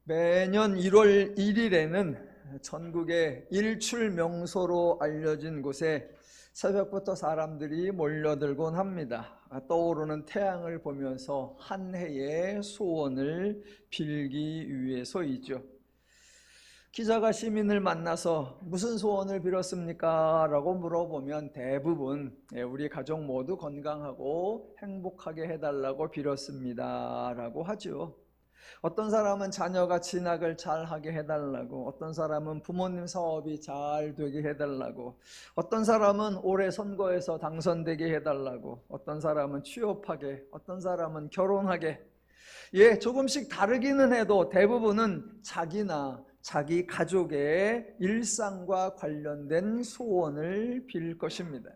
매년 1월 1일에는 전국의 일출 명소로 알려진 곳에 새벽부터 사람들이 몰려들곤 합니다. 떠오르는 태양을 보면서 한 해의 소원을 빌기 위해서이죠. 기자가 시민을 만나서 무슨 소원을 빌었습니까? 라고 물어보면 대부분 우리 가족 모두 건강하고 행복하게 해달라고 빌었습니다 라고 하죠. 어떤 사람은 자녀가 진학을 잘하게 해달라고, 어떤 사람은 부모님 사업이 잘 되게 해달라고, 어떤 사람은 올해 선거에서 당선되게 해달라고, 어떤 사람은 취업하게, 어떤 사람은 결혼하게. 조금씩 다르기는 해도 대부분은 자기나 자기 가족의 일상과 관련된 소원을 빌 것입니다.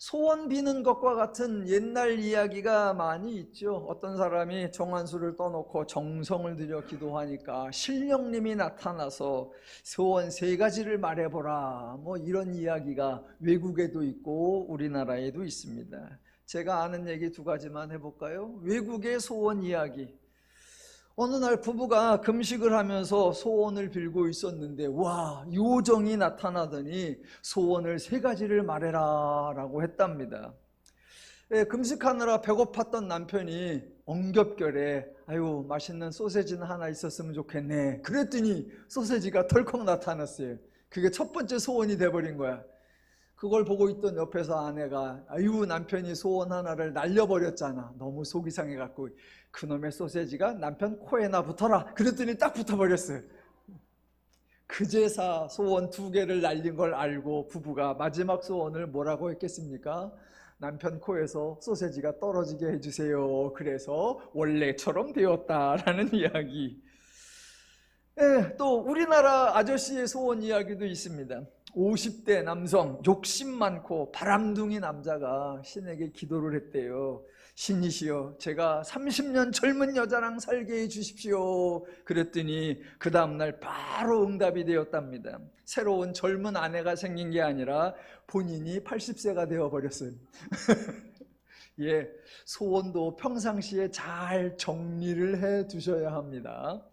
소원 비는 것과 같은 옛날 이야기가 많이 있죠. 어떤 사람이 정한수를 떠놓고 정성을 들여 기도하니까 신령님이 나타나서 소원 3가지를 말해보라, 이런 이야기가 외국에도 있고 우리나라에도 있습니다. 제가 아는 얘기 2가지만 해볼까요? 외국의 소원 이야기. 어느 날 부부가 금식을 하면서 소원을 빌고 있었는데 요정이 나타나더니 소원을 3가지를 말해라 라고 했답니다. 금식하느라 배고팠던 남편이 엉겹결에 아유 맛있는 소세지는 하나 있었으면 좋겠네 그랬더니 소세지가 덜컥 나타났어요. 그게 첫 번째 소원이 돼버린 거야. 그걸 보고 있던 옆에서 아내가 아유 남편이 소원 하나를 날려버렸잖아. 너무 속이 상해갖고 그놈의 소세지가 남편 코에나 붙어라 그랬더니 딱 붙어버렸어요. 그제서 소원 2개를 날린 걸 알고 부부가 마지막 소원을 뭐라고 했겠습니까? 남편 코에서 소세지가 떨어지게 해주세요. 그래서 원래처럼 되었다라는 이야기. 또 우리나라 아저씨의 소원 이야기도 있습니다. 50대 남성, 욕심 많고 바람둥이 남자가 신에게 기도를 했대요. 신이시여, 제가 30년 젊은 여자랑 살게 해주십시오. 그랬더니 그 다음날 바로 응답이 되었답니다. 새로운 젊은 아내가 생긴 게 아니라 본인이 80세가 되어버렸어요. 소원도 평상시에 잘 정리를 해 두셔야 합니다.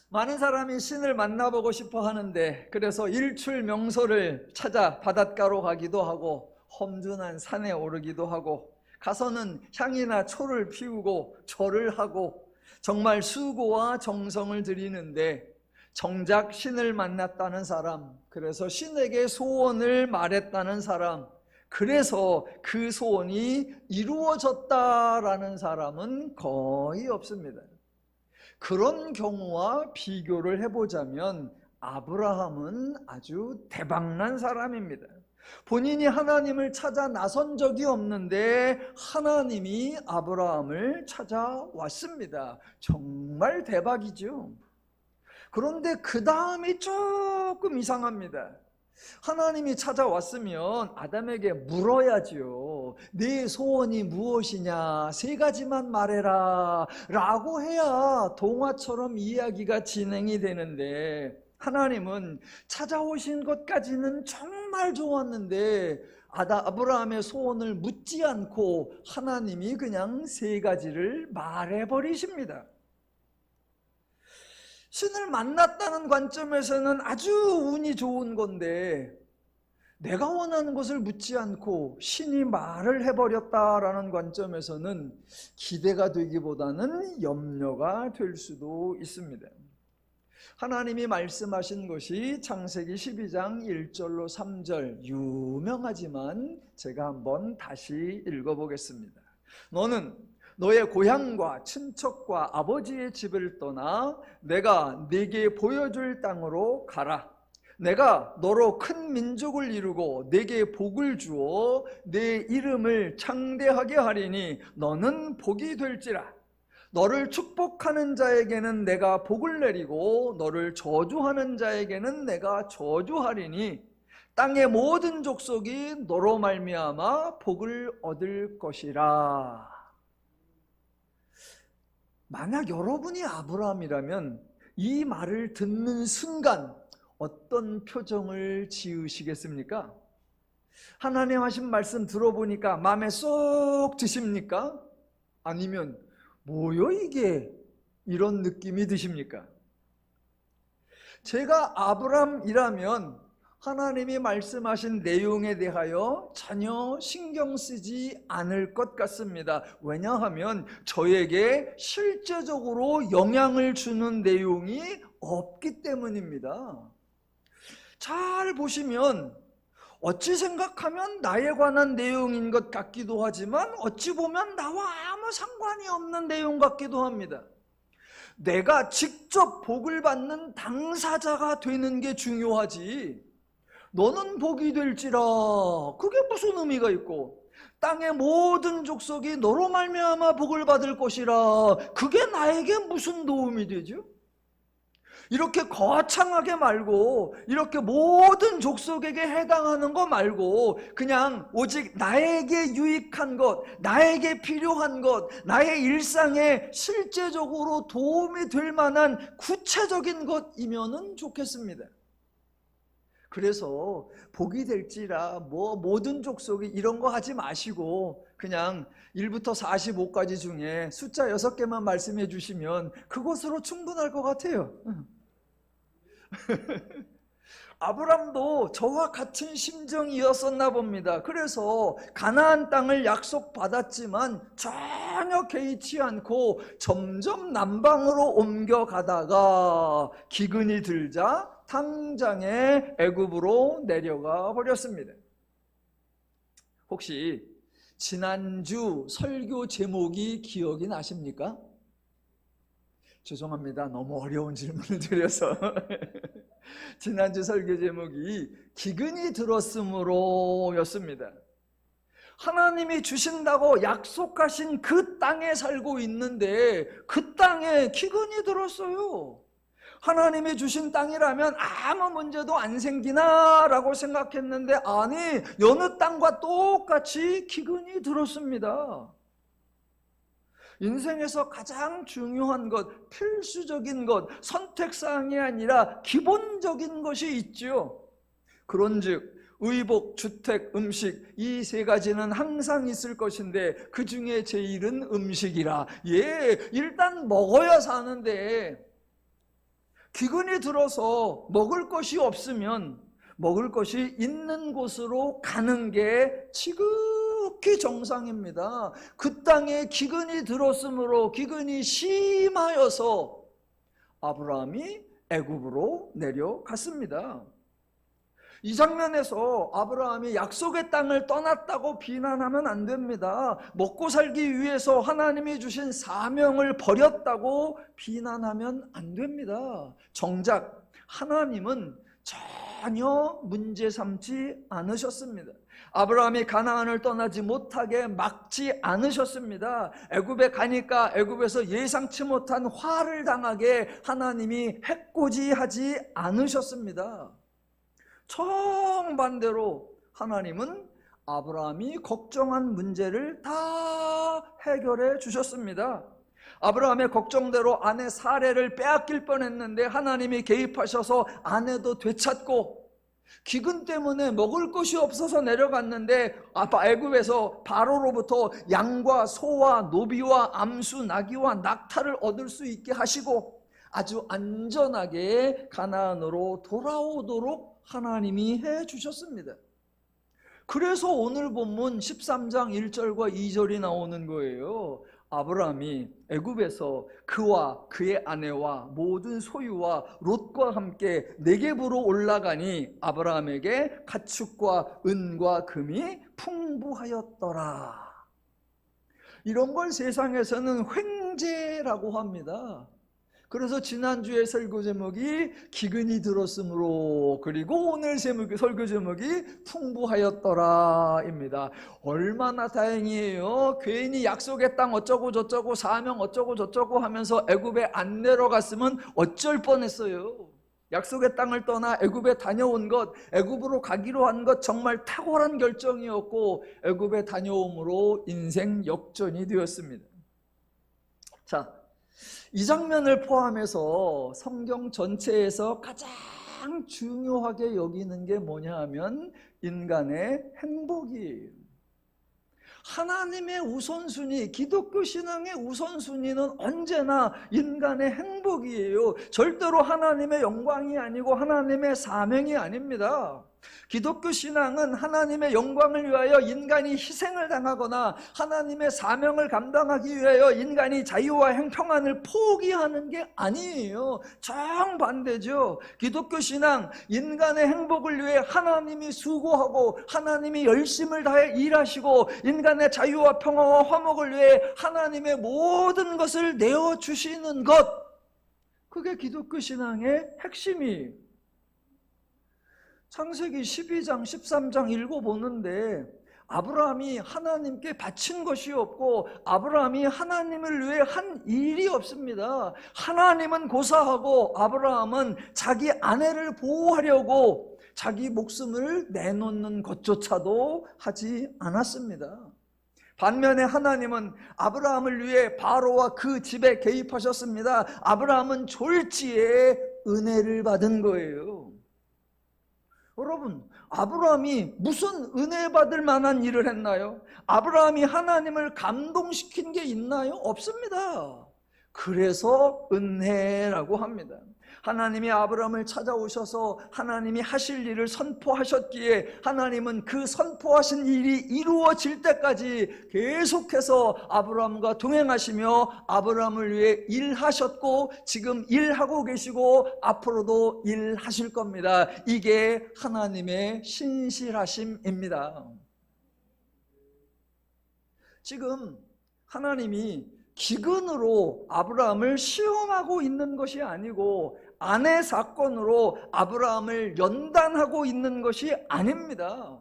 많은 사람이 신을 만나보고 싶어 하는데 그래서 일출 명소를 찾아 바닷가로 가기도 하고 험준한 산에 오르기도 하고 가서는 향이나 초를 피우고 절을 하고 정말 수고와 정성을 들이는데 정작 신을 만났다는 사람, 그래서 신에게 소원을 말했다는 사람, 그래서 그 소원이 이루어졌다라는 사람은 거의 없습니다. 그런 경우와 비교를 해보자면 아브라함은 아주 대박난 사람입니다. 본인이 하나님을 찾아 나선 적이 없는데 하나님이 아브라함을 찾아왔습니다. 정말 대박이죠. 그런데 그 다음이 조금 이상합니다. 하나님이 찾아왔으면 아담에게 물어야지요. 네 소원이 무엇이냐 3가지만 말해라 라고 해야 동화처럼 이야기가 진행이 되는데 하나님은 찾아오신 것까지는 정말 좋았는데 아브라함의 소원을 묻지 않고 하나님이 그냥 3가지를 말해버리십니다. 신을 만났다는 관점에서는 아주 운이 좋은 건데 내가 원하는 것을 묻지 않고 신이 말을 해버렸다라는 관점에서는 기대가 되기보다는 염려가 될 수도 있습니다. 하나님이 말씀하신 것이 창세기 12장 1절로 3절 유명하지만 제가 한번 다시 읽어보겠습니다. 너는 너의 고향과 친척과 아버지의 집을 떠나 내가 네게 보여줄 땅으로 가라. 내가 너로 큰 민족을 이루고 네게 복을 주어 네 이름을 창대하게 하리니 너는 복이 될지라. 너를 축복하는 자에게는 내가 복을 내리고 너를 저주하는 자에게는 내가 저주하리니 땅의 모든 족속이 너로 말미암아 복을 얻을 것이라. 만약 여러분이 아브라함이라면 이 말을 듣는 순간 어떤 표정을 지으시겠습니까? 하나님 하신 말씀 들어보니까 마음에 쏙 드십니까? 아니면 뭐요 이게? 이런 느낌이 드십니까? 제가 아브람이라면 하나님이 말씀하신 내용에 대하여 전혀 신경 쓰지 않을 것 같습니다. 왜냐하면 저에게 실제적으로 영향을 주는 내용이 없기 때문입니다. 잘 보시면 어찌 생각하면 나에 관한 내용인 것 같기도 하지만 어찌 보면 나와 아무 상관이 없는 내용 같기도 합니다. 내가 직접 복을 받는 당사자가 되는 게 중요하지, 너는 복이 될지라 그게 무슨 의미가 있고, 땅의 모든 족속이 너로 말미암아 복을 받을 것이라 그게 나에게 무슨 도움이 되죠? 이렇게 거창하게 말고, 이렇게 모든 족속에게 해당하는 거 말고 그냥 오직 나에게 유익한 것, 나에게 필요한 것, 나의 일상에 실제적으로 도움이 될 만한 구체적인 것이면은 좋겠습니다. 그래서 복이 될지라 모든 족속이 이런 거 하지 마시고 그냥 1부터 45까지 중에 숫자 6개만 말씀해 주시면 그것으로 충분할 것 같아요. 아브람도 저와 같은 심정이었었나 봅니다. 그래서 가나안 땅을 약속받았지만 전혀 개의치 않고 점점 남방으로 옮겨가다가 기근이 들자 당장에 애굽으로 내려가 버렸습니다. 혹시 지난주 설교 제목이 기억이 나십니까? 죄송합니다. 너무 어려운 질문을 드려서. 지난주 설교 제목이 기근이 들었으므로 였습니다. 하나님이 주신다고 약속하신 그 땅에 살고 있는데 그 땅에 기근이 들었어요. 하나님이 주신 땅이라면 아무 문제도 안 생기나 라고 생각했는데 아니, 여느 땅과 똑같이 기근이 들었습니다. 인생에서 가장 중요한 것, 필수적인 것, 선택사항이 아니라 기본적인 것이 있죠. 그런즉 의복, 주택, 음식 이 세 가지는 항상 있을 것인데 그 중에 제일은 음식이라. 일단 먹어야 사는데 기근이 들어서 먹을 것이 없으면 먹을 것이 있는 곳으로 가는 게 지극히 정상입니다. 그 땅에 기근이 들었으므로 기근이 심하여서 아브라함이 애굽으로 내려갔습니다. 이 장면에서 아브라함이 약속의 땅을 떠났다고 비난하면 안 됩니다. 먹고 살기 위해서 하나님이 주신 사명을 버렸다고 비난하면 안 됩니다. 정작 하나님은 전혀 문제 삼지 않으셨습니다. 아브라함이 가나안을 떠나지 못하게 막지 않으셨습니다. 애굽에 가니까 애굽에서 예상치 못한 화를 당하게 하나님이 해코지하지 않으셨습니다. 정반대로 하나님은 아브라함이 걱정한 문제를 다 해결해 주셨습니다. 아브라함의 걱정대로 아내 사레를 빼앗길 뻔했는데 하나님이 개입하셔서 아내도 되찾고, 기근 때문에 먹을 것이 없어서 내려갔는데 애굽에서 바로로부터 양과 소와 노비와 암수, 나귀와 낙타를 얻을 수 있게 하시고 아주 안전하게 가나안으로 돌아오도록 하나님이 해주셨습니다. 그래서 오늘 본문 13장 1절과 2절이 나오는 거예요. 아브라함이 애굽에서 그와 그의 아내와 모든 소유와 롯과 함께 네겝으로 올라가니 아브라함에게 가축과 은과 금이 풍부하였더라. 이런 걸 세상에서는 횡재라고 합니다. 그래서 지난주에 설교 제목이 기근이 들었으므로, 그리고 오늘 설교 제목이 풍부하였더라입니다. 얼마나 다행이에요. 괜히 약속의 땅 어쩌고 저쩌고 사명 어쩌고 저쩌고 하면서 애굽에 안 내려갔으면 어쩔 뻔했어요. 약속의 땅을 떠나 애굽에 다녀온 것, 애굽으로 가기로 한 것 정말 탁월한 결정이었고 애굽에 다녀옴으로 인생 역전이 되었습니다. 자, 이 장면을 포함해서 성경 전체에서 가장 중요하게 여기는 게 뭐냐 하면 인간의 행복이에요. 하나님의 우선순위, 기독교 신앙의 우선순위는 언제나 인간의 행복이에요. 절대로 하나님의 영광이 아니고 하나님의 사명이 아닙니다. 기독교 신앙은 하나님의 영광을 위하여 인간이 희생을 당하거나 하나님의 사명을 감당하기 위하여 인간이 자유와 평안을 포기하는 게 아니에요. 정반대죠. 기독교 신앙, 인간의 행복을 위해 하나님이 수고하고 하나님이 열심을 다해 일하시고 인간의 자유와 평화와 화목을 위해 하나님의 모든 것을 내어주시는 것, 그게 기독교 신앙의 핵심이에요. 창세기 12장 13장 읽어보는데 아브라함이 하나님께 바친 것이 없고 아브라함이 하나님을 위해 한 일이 없습니다. 하나님은 고사하고 아브라함은 자기 아내를 보호하려고 자기 목숨을 내놓는 것조차도 하지 않았습니다. 반면에 하나님은 아브라함을 위해 바로와 그 집에 개입하셨습니다. 아브라함은 졸지에 은혜를 받은 거예요. 여러분, 아브라함이 무슨 은혜 받을 만한 일을 했나요? 아브라함이 하나님을 감동시킨 게 있나요? 없습니다. 그래서 은혜라고 합니다. 하나님이 아브라함을 찾아오셔서 하나님이 하실 일을 선포하셨기에 하나님은 그 선포하신 일이 이루어질 때까지 계속해서 아브라함과 동행하시며 아브라함을 위해 일하셨고 지금 일하고 계시고 앞으로도 일하실 겁니다. 이게 하나님의 신실하심입니다. 지금 하나님이 기근으로 아브라함을 시험하고 있는 것이 아니고 아내 사건으로 아브라함을 연단하고 있는 것이 아닙니다.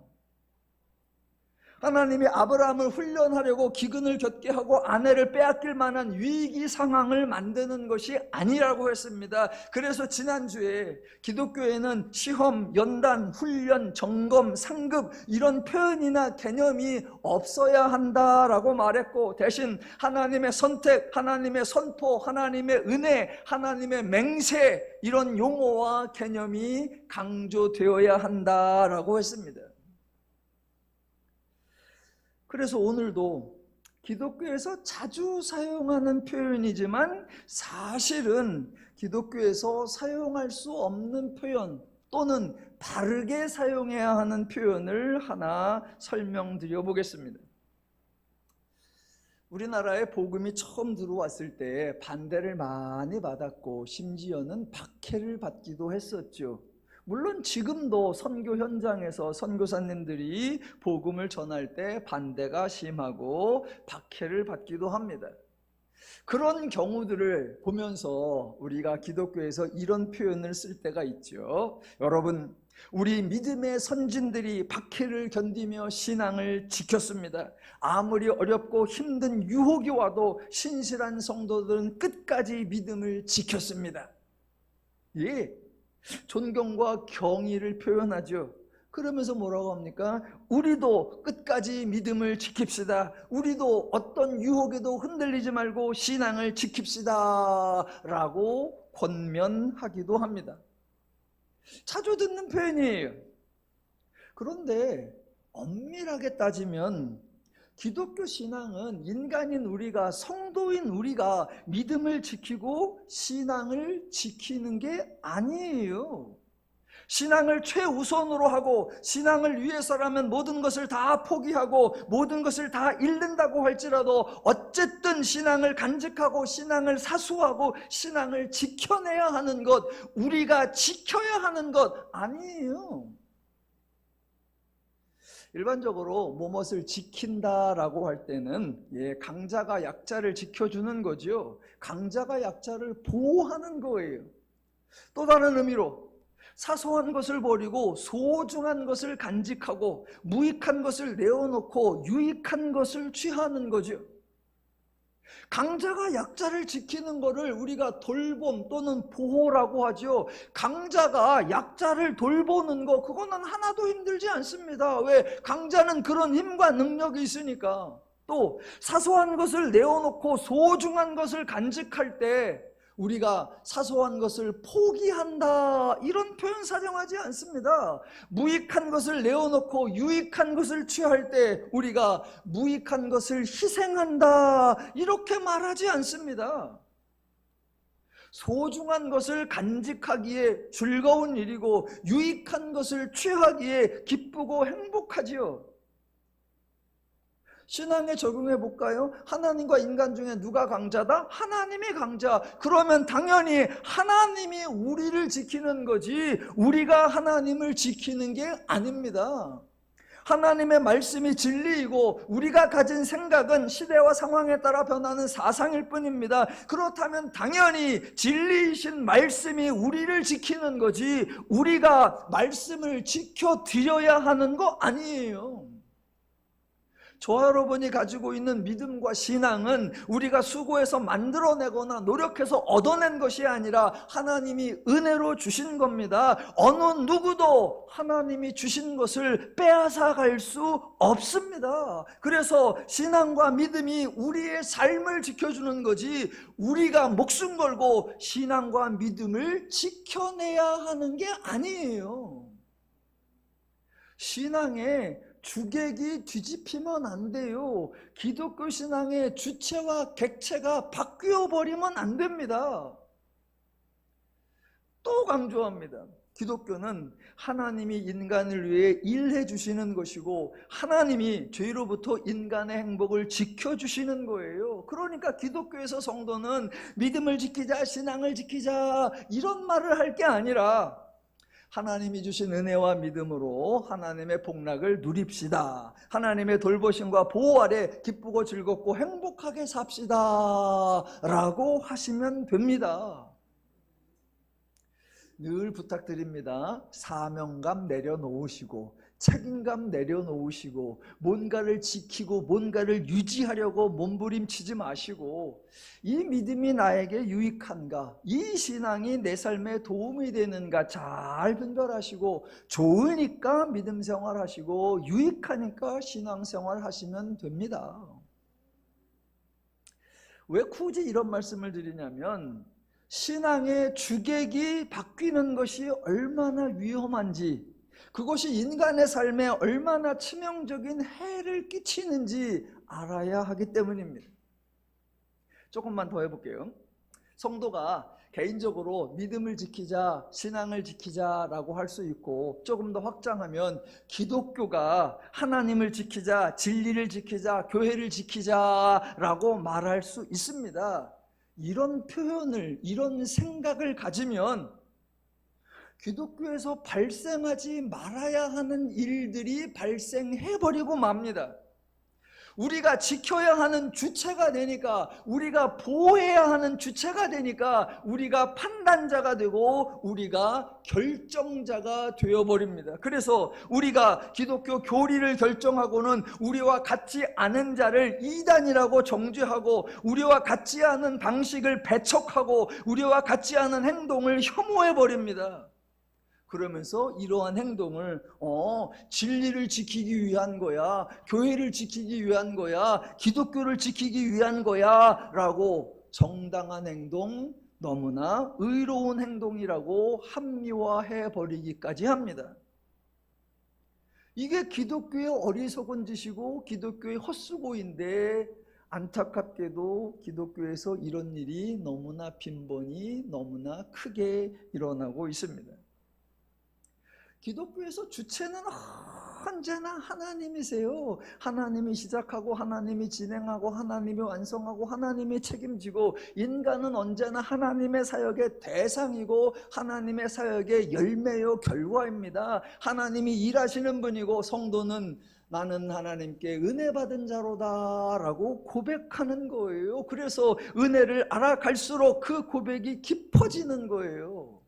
하나님이 아브라함을 훈련하려고 기근을 겪게 하고 아내를 빼앗길 만한 위기 상황을 만드는 것이 아니라고 했습니다. 그래서 지난주에 기독교에는 시험, 연단, 훈련, 점검, 상급 이런 표현이나 개념이 없어야 한다라고 말했고 대신 하나님의 선택, 하나님의 선포, 하나님의 은혜, 하나님의 맹세 이런 용어와 개념이 강조되어야 한다라고 했습니다. 그래서 오늘도 기독교에서 자주 사용하는 표현이지만 사실은 기독교에서 사용할 수 없는 표현 또는 바르게 사용해야 하는 표현을 하나 설명드려 보겠습니다. 우리나라에 복음이 처음 들어왔을 때 반대를 많이 받았고 심지어는 박해를 받기도 했었죠. 물론 지금도 선교 현장에서 선교사님들이 복음을 전할 때 반대가 심하고 박해를 받기도 합니다. 그런 경우들을 보면서 우리가 기독교에서 이런 표현을 쓸 때가 있죠. 여러분, 우리 믿음의 선진들이 박해를 견디며 신앙을 지켰습니다. 아무리 어렵고 힘든 유혹이 와도 신실한 성도들은 끝까지 믿음을 지켰습니다. 예. 존경과 경의를 표현하죠. 그러면서 뭐라고 합니까? 우리도 끝까지 믿음을 지킵시다. 우리도 어떤 유혹에도 흔들리지 말고 신앙을 지킵시다 라고 권면하기도 합니다. 자주 듣는 표현이에요. 그런데 엄밀하게 따지면 기독교 신앙은 인간인 우리가, 성도인 우리가 믿음을 지키고 신앙을 지키는 게 아니에요. 신앙을 최우선으로 하고 신앙을 위해서라면 모든 것을 다 포기하고 모든 것을 다 잃는다고 할지라도 어쨌든 신앙을 간직하고 신앙을 사수하고 신앙을 지켜내야 하는 것, 우리가 지켜야 하는 것 아니에요. 일반적으로 무엇을 지킨다라고 할 때는 강자가 약자를 지켜주는 거죠. 강자가 약자를 보호하는 거예요. 또 다른 의미로 사소한 것을 버리고 소중한 것을 간직하고 무익한 것을 내어놓고 유익한 것을 취하는 거죠. 강자가 약자를 지키는 것을 우리가 돌봄 또는 보호라고 하죠. 강자가 약자를 돌보는 거 그거는 하나도 힘들지 않습니다. 왜? 강자는 그런 힘과 능력이 있으니까. 또 사소한 것을 내어놓고 소중한 것을 간직할 때 우리가 사소한 것을 포기한다 이런 표현 사용하지 않습니다. 무익한 것을 내어놓고 유익한 것을 취할 때 우리가 무익한 것을 희생한다 이렇게 말하지 않습니다. 소중한 것을 간직하기에 즐거운 일이고 유익한 것을 취하기에 기쁘고 행복하지요. 신앙에 적용해 볼까요? 하나님과 인간 중에 누가 강자다? 하나님이 강자. 그러면 당연히 하나님이 우리를 지키는 거지 우리가 하나님을 지키는 게 아닙니다. 하나님의 말씀이 진리이고 우리가 가진 생각은 시대와 상황에 따라 변하는 사상일 뿐입니다. 그렇다면 당연히 진리이신 말씀이 우리를 지키는 거지 우리가 말씀을 지켜드려야 하는 거 아니에요. 저와 여러분이 가지고 있는 믿음과 신앙은 우리가 수고해서 만들어내거나 노력해서 얻어낸 것이 아니라 하나님이 은혜로 주신 겁니다. 어느 누구도 하나님이 주신 것을 빼앗아 갈 수 없습니다. 그래서 신앙과 믿음이 우리의 삶을 지켜주는 거지 우리가 목숨 걸고 신앙과 믿음을 지켜내야 하는 게 아니에요. 신앙에 주객이 뒤집히면 안 돼요. 기독교 신앙의 주체와 객체가 바뀌어 버리면 안 됩니다. 또 강조합니다. 기독교는 하나님이 인간을 위해 일해 주시는 것이고 하나님이 죄로부터 인간의 행복을 지켜주시는 거예요. 그러니까 기독교에서 성도는 믿음을 지키자, 신앙을 지키자 이런 말을 할 게 아니라 하나님이 주신 은혜와 믿음으로 하나님의 복락을 누립시다. 하나님의 돌보심과 보호 아래 기쁘고 즐겁고 행복하게 삽시다 라고 하시면 됩니다. 늘 부탁드립니다. 사명감 내려놓으시고 책임감 내려놓으시고 뭔가를 지키고 뭔가를 유지하려고 몸부림치지 마시고 이 믿음이 나에게 유익한가, 이 신앙이 내 삶에 도움이 되는가 잘 분별하시고 좋으니까 믿음 생활하시고 유익하니까 신앙 생활하시면 됩니다. 왜 굳이 이런 말씀을 드리냐면 신앙의 주객이 바뀌는 것이 얼마나 위험한지 그것이 인간의 삶에 얼마나 치명적인 해를 끼치는지 알아야 하기 때문입니다. 조금만 더 해볼게요. 성도가 개인적으로 믿음을 지키자, 신앙을 지키자라고 할 수 있고 조금 더 확장하면 기독교가 하나님을 지키자, 진리를 지키자, 교회를 지키자라고 말할 수 있습니다. 이런 표현을, 이런 생각을 가지면 기독교에서 발생하지 말아야 하는 일들이 발생해버리고 맙니다. 우리가 지켜야 하는 주체가 되니까, 우리가 보호해야 하는 주체가 되니까 우리가 판단자가 되고 우리가 결정자가 되어버립니다. 그래서 우리가 기독교 교리를 결정하고는 우리와 같지 않은 자를 이단이라고 정죄하고 우리와 같지 않은 방식을 배척하고 우리와 같지 않은 행동을 혐오해버립니다. 그러면서 이러한 행동을 진리를 지키기 위한 거야, 교회를 지키기 위한 거야, 기독교를 지키기 위한 거야 라고 정당한 행동, 너무나 의로운 행동이라고 합리화해 버리기까지 합니다. 이게 기독교의 어리석은 짓이고 기독교의 헛수고인데 안타깝게도 기독교에서 이런 일이 너무나 빈번히 너무나 크게 일어나고 있습니다. 기독교에서 주체는 언제나 하나님이세요. 하나님이 시작하고 하나님이 진행하고 하나님이 완성하고 하나님이 책임지고 인간은 언제나 하나님의 사역의 대상이고 하나님의 사역의 열매요 결과입니다. 하나님이 일하시는 분이고 성도는 나는 하나님께 은혜 받은 자로다 라고 고백하는 거예요. 그래서 은혜를 알아갈수록 그 고백이 깊어지는 거예요.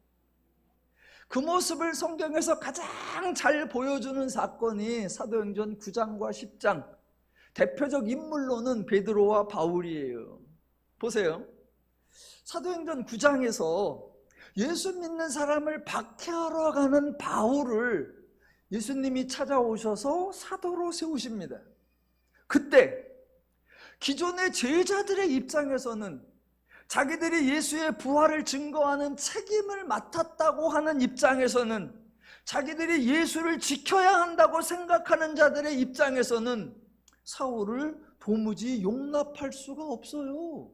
그 모습을 성경에서 가장 잘 보여주는 사건이 사도행전 9장과 10장, 대표적 인물로는 베드로와 바울이에요. 보세요. 사도행전 9장에서 예수 믿는 사람을 박해하러 가는 바울을 예수님이 찾아오셔서 사도로 세우십니다. 그때 기존의 제자들의 입장에서는 자기들이 예수의 부활을 증거하는 책임을 맡았다고 하는 입장에서는, 자기들이 예수를 지켜야 한다고 생각하는 자들의 입장에서는 사울을 도무지 용납할 수가 없어요.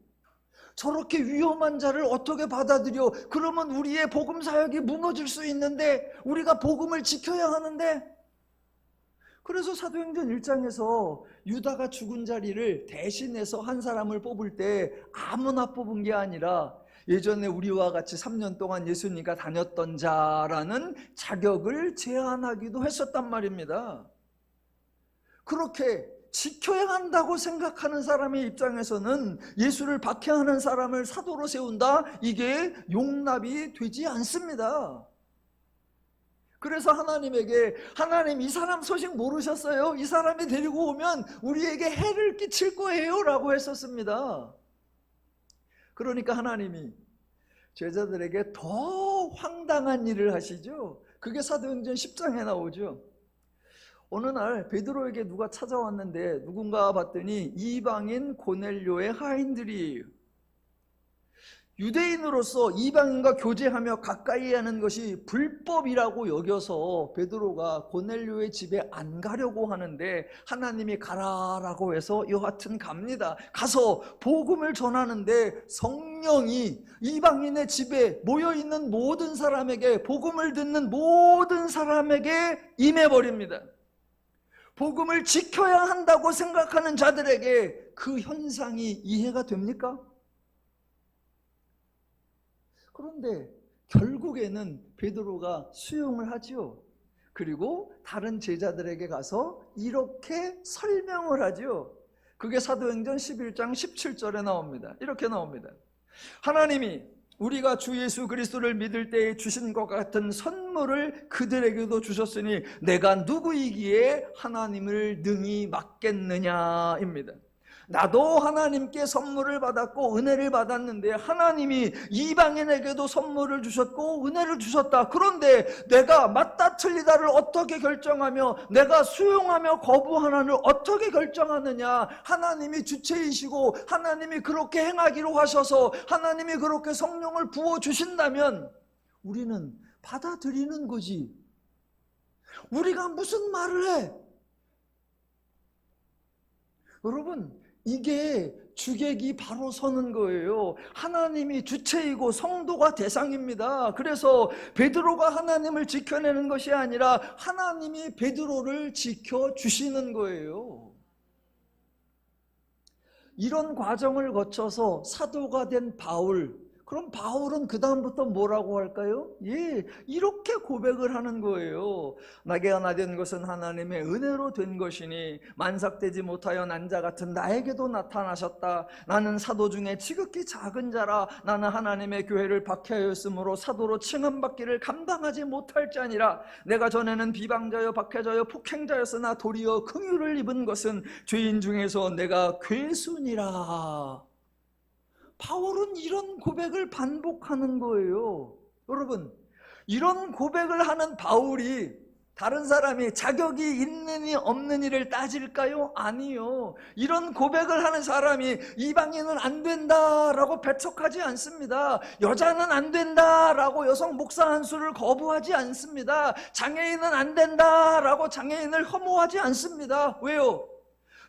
저렇게 위험한 자를 어떻게 받아들여? 그러면 우리의 복음 사역이 무너질 수 있는데, 우리가 복음을 지켜야 하는데. 그래서 사도행전 1장에서 유다가 죽은 자리를 대신해서 한 사람을 뽑을 때 아무나 뽑은 게 아니라 예전에 우리와 같이 3년 동안 예수님과 다녔던 자라는 자격을 제한하기도 했었단 말입니다. 그렇게 지켜야 한다고 생각하는 사람의 입장에서는 예수를 박해하는 사람을 사도로 세운다? 이게 용납이 되지 않습니다. 그래서 하나님에게, 하나님 이 사람 소식 모르셨어요? 이 사람이 데리고 오면 우리에게 해를 끼칠 거예요 라고 했었습니다. 그러니까 하나님이 제자들에게 더 황당한 일을 하시죠. 그게 사도행전 10장에 나오죠. 어느 날 베드로에게 누가 찾아왔는데 누군가 봤더니 이방인 고넬료의 하인들이에요. 유대인으로서 이방인과 교제하며 가까이 하는 것이 불법이라고 여겨서 베드로가 고넬료의 집에 안 가려고 하는데 하나님이 가라라고 해서 여하튼 갑니다. 가서 복음을 전하는데 성령이 이방인의 집에 모여있는 모든 사람에게, 복음을 듣는 모든 사람에게 임해버립니다. 복음을 지켜야 한다고 생각하는 자들에게 그 현상이 이해가 됩니까? 그런데 결국에는 베드로가 수용을 하지요. 그리고 다른 제자들에게 가서 이렇게 설명을 하지요. 그게 사도행전 11장 17절에 나옵니다. 이렇게 나옵니다. 하나님이 우리가 주 예수 그리스도를 믿을 때에 주신 것 같은 선물을 그들에게도 주셨으니 내가 누구이기에 하나님을 능히 막겠느냐입니다. 나도 하나님께 선물을 받았고 은혜를 받았는데 하나님이 이방인에게도 선물을 주셨고 은혜를 주셨다. 그런데 내가 맞다 틀리다를 어떻게 결정하며 내가 수용하며 거부하나를 어떻게 결정하느냐? 하나님이 주체이시고 하나님이 그렇게 행하기로 하셔서 하나님이 그렇게 성령을 부어주신다면 우리는 받아들이는 거지. 우리가 무슨 말을 해? 여러분, 이게 주객이 바로 서는 거예요. 하나님이 주체이고 성도가 대상입니다. 그래서 베드로가 하나님을 지켜내는 것이 아니라 하나님이 베드로를 지켜주시는 거예요. 이런 과정을 거쳐서 사도가 된 바울, 그럼 바울은 그 다음부터 뭐라고 할까요? 예, 이렇게 고백을 하는 거예요. 나게 하나 된 것은 하나님의 은혜로 된 것이니 만삭되지 못하여 난 자 같은 나에게도 나타나셨다. 나는 사도 중에 지극히 작은 자라. 나는 하나님의 교회를 박해하였으므로 사도로 칭함받기를 감당하지 못할 자니라. 내가 전에는 비방자여 박해자여 폭행자였으나 도리어 긍휼을 입은 것은 죄인 중에서 내가 괴순이라. 바울은 이런 고백을 반복하는 거예요. 여러분, 이런 고백을 하는 바울이 다른 사람이 자격이 있느니 없느니를 따질까요? 아니요. 이런 고백을 하는 사람이 이방인은 안 된다라고 배척하지 않습니다. 여자는 안 된다라고 여성 목사 한 수를 거부하지 않습니다. 장애인은 안 된다라고 장애인을 혐오하지 않습니다. 왜요?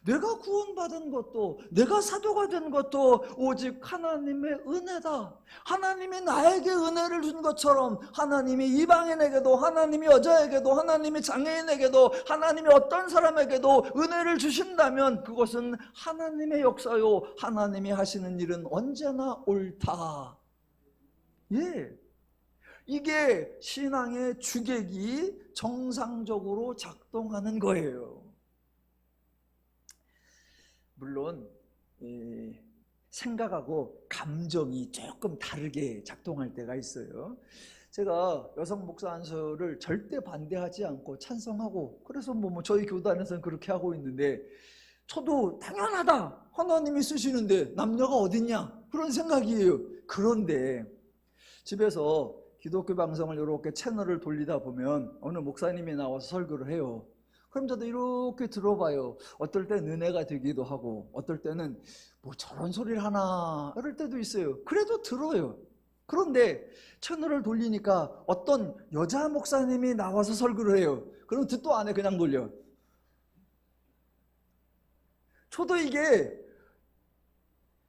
내가 구원받은 것도, 내가 사도가 된 것도 오직 하나님의 은혜다. 하나님이 나에게 은혜를 준 것처럼 하나님이 이방인에게도, 하나님이 여자에게도, 하나님이 장애인에게도, 하나님이 어떤 사람에게도 은혜를 주신다면 그것은 하나님의 역사요. 하나님이 하시는 일은 언제나 옳다. 예, 이게 신앙의 주객이 정상적으로 작동하는 거예요. 물론 생각하고 감정이 조금 다르게 작동할 때가 있어요. 제가 여성 목사 안수를 절대 반대하지 않고 찬성하고, 그래서 저희 교단에서는 그렇게 하고 있는데, 저도 당연하다, 하나님이 쓰시는데 남녀가 어딨냐, 그런 생각이에요. 그런데 집에서 기독교 방송을 이렇게 채널을 돌리다 보면 어느 목사님이 나와서 설교를 해요. 그럼 저도 이렇게 들어봐요. 어떨 땐 은혜가 되기도 하고 어떨 때는 뭐 저런 소리를 하나 이럴 때도 있어요. 그래도 들어요. 그런데 채널을 돌리니까 어떤 여자 목사님이 나와서 설교를 해요. 그럼 듣도 안 해, 그냥 돌려. 저도 이게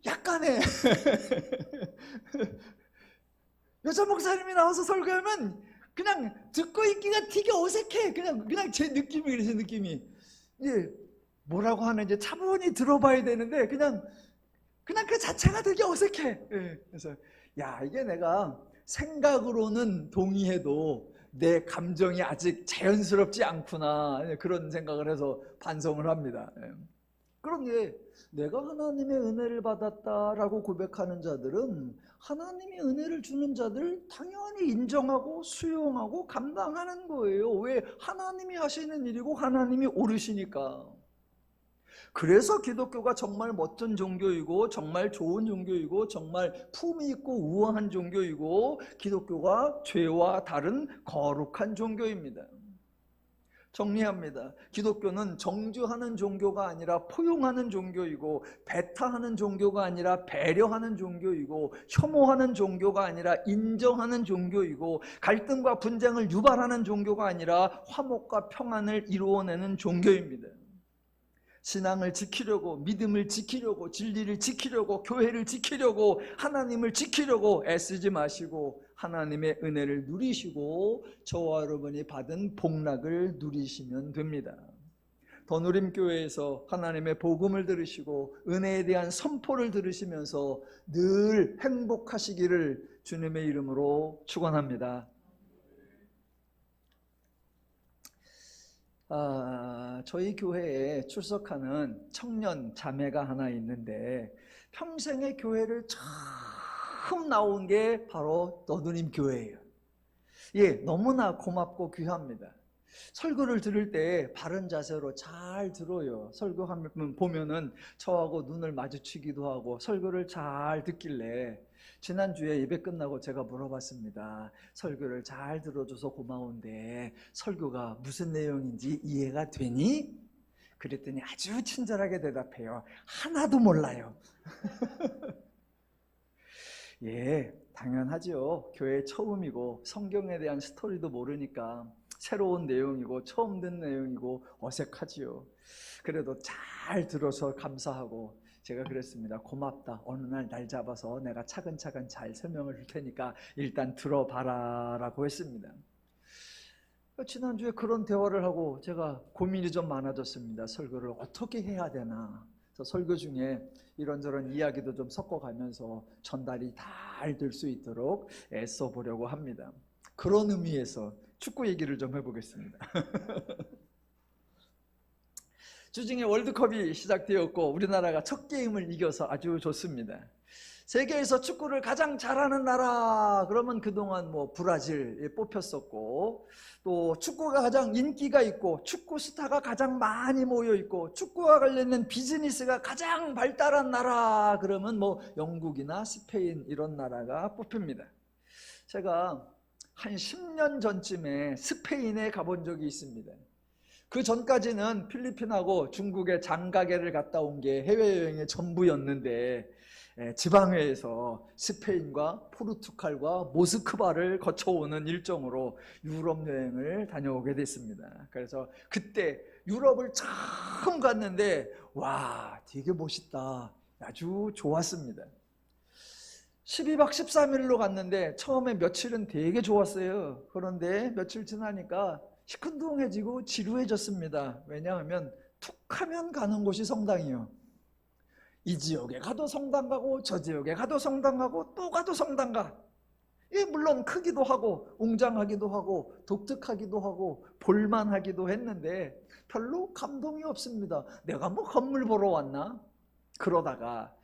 약간의 여자 목사님이 나와서 설교하면 그냥 듣고 있기가 되게 어색해. 그냥 제 느낌이 그래, 제 느낌이. 이게 뭐라고 하는지 차분히 들어봐야 되는데 그냥 그 자체가 되게 어색해. 그래서 야, 이게 내가 생각으로는 동의해도 내 감정이 아직 자연스럽지 않구나, 그런 생각을 해서 반성을 합니다. 그런데 내가 하나님의 은혜를 받았다라고 고백하는 자들은 하나님이 은혜를 주는 자들 당연히 인정하고 수용하고 감당하는 거예요. 왜? 하나님이 하시는 일이고 하나님이 오르시니까. 그래서 기독교가 정말 멋진 종교이고 정말 좋은 종교이고 정말 품위 있고 우아한 종교이고 기독교가 죄와 다른 거룩한 종교입니다. 정리합니다. 기독교는 정죄하는 종교가 아니라 포용하는 종교이고 배타하는 종교가 아니라 배려하는 종교이고 혐오하는 종교가 아니라 인정하는 종교이고 갈등과 분쟁을 유발하는 종교가 아니라 화목과 평안을 이루어내는 종교입니다. 신앙을 지키려고, 믿음을 지키려고, 진리를 지키려고, 교회를 지키려고, 하나님을 지키려고 애쓰지 마시고 하나님의 은혜를 누리시고 저와 여러분이 받은 복락을 누리시면 됩니다. 더누림교회에서 하나님의 복음을 들으시고 은혜에 대한 선포를 들으시면서 늘 행복하시기를 주님의 이름으로 축원합니다. 저희 교회에 출석하는 청년 자매가 하나 있는데 평생의 교회를 처음 나온 게 바로 너누림 교회예요. 너무나 고맙고 귀합니다. 설교를 들을 때 바른 자세로 잘 들어요. 설교하면 보면은 저하고 눈을 마주치기도 하고 설교를 잘 듣길래 지난주에 예배 끝나고 제가 물어봤습니다. 설교를 잘 들어줘서 고마운데 설교가 무슨 내용인지 이해가 되니? 그랬더니 아주 친절하게 대답해요. 하나도 몰라요. 당연하죠. 교회 처음이고 성경에 대한 스토리도 모르니까 새로운 내용이고 처음 듣는 내용이고 어색하지요. 그래도 잘 들어서 감사하고 제가 그랬습니다. 고맙다. 어느 날 잡아서 내가 차근차근 잘 설명을 줄 테니까 일단 들어봐라 라고 했습니다. 지난주에 그런 대화를 하고 제가 고민이 좀 많아졌습니다. 설교를 어떻게 해야 되나. 그래서 설교 중에 이런저런 이야기도 좀 섞어가면서 전달이 잘 될 수 있도록 애써 보려고 합니다. 그런 의미에서 축구 얘기를 좀 해보겠습니다. 주중에 월드컵이 시작되었고 우리나라가 첫 게임을 이겨서 아주 좋습니다. 세계에서 축구를 가장 잘하는 나라 그러면 그동안 브라질에 뽑혔었고 또 축구가 가장 인기가 있고 축구 스타가 가장 많이 모여 있고 축구와 관련된 비즈니스가 가장 발달한 나라 그러면 영국이나 스페인 이런 나라가 뽑힙니다. 제가 한 10년 전쯤에 스페인에 가본 적이 있습니다. 그 전까지는 필리핀하고 중국에 장가게를 갔다 온 게 해외여행의 전부였는데 지방회에서 스페인과 포르투갈과 모스크바를 거쳐오는 일정으로 유럽 여행을 다녀오게 됐습니다. 그래서 그때 유럽을 처음 갔는데 와, 되게 멋있다. 아주 좋았습니다. 12박 13일로 갔는데 처음에 며칠은 되게 좋았어요. 그런데 며칠 지나니까 시큰둥해지고 지루해졌습니다. 왜냐하면 툭하면 가는 곳이 성당이요. 이 지역에 가도 성당 가고 저 지역에 가도 성당 가고 또 가도 성당 가. 물론 크기도 하고 웅장하기도 하고 독특하기도 하고 볼만하기도 했는데 별로 감동이 없습니다. 내가 건물 보러 왔나? 그러다가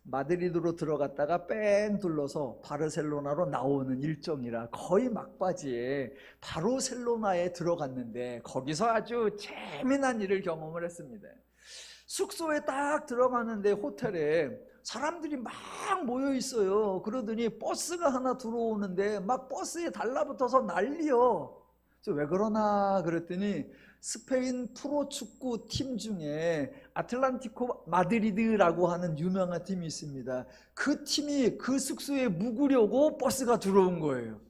마드리드로 들어갔다가 뺑 둘러서 바르셀로나로 나오는 일정이라 거의 막바지에 바르셀로나에 들어갔는데 거기서 아주 재미난 일을 경험을 했습니다. 숙소에 딱 들어가는데 호텔에 사람들이 막 모여 있어요. 그러더니 버스가 하나 들어오는데 막 버스에 달라붙어서 난리요. 그래서 왜 그러나 그랬더니 스페인 프로축구 팀 중에 아틀란티코 마드리드라고 하는 유명한 팀이 있습니다. 그 팀이 그 숙소에 묵으려고 버스가 들어온 거예요.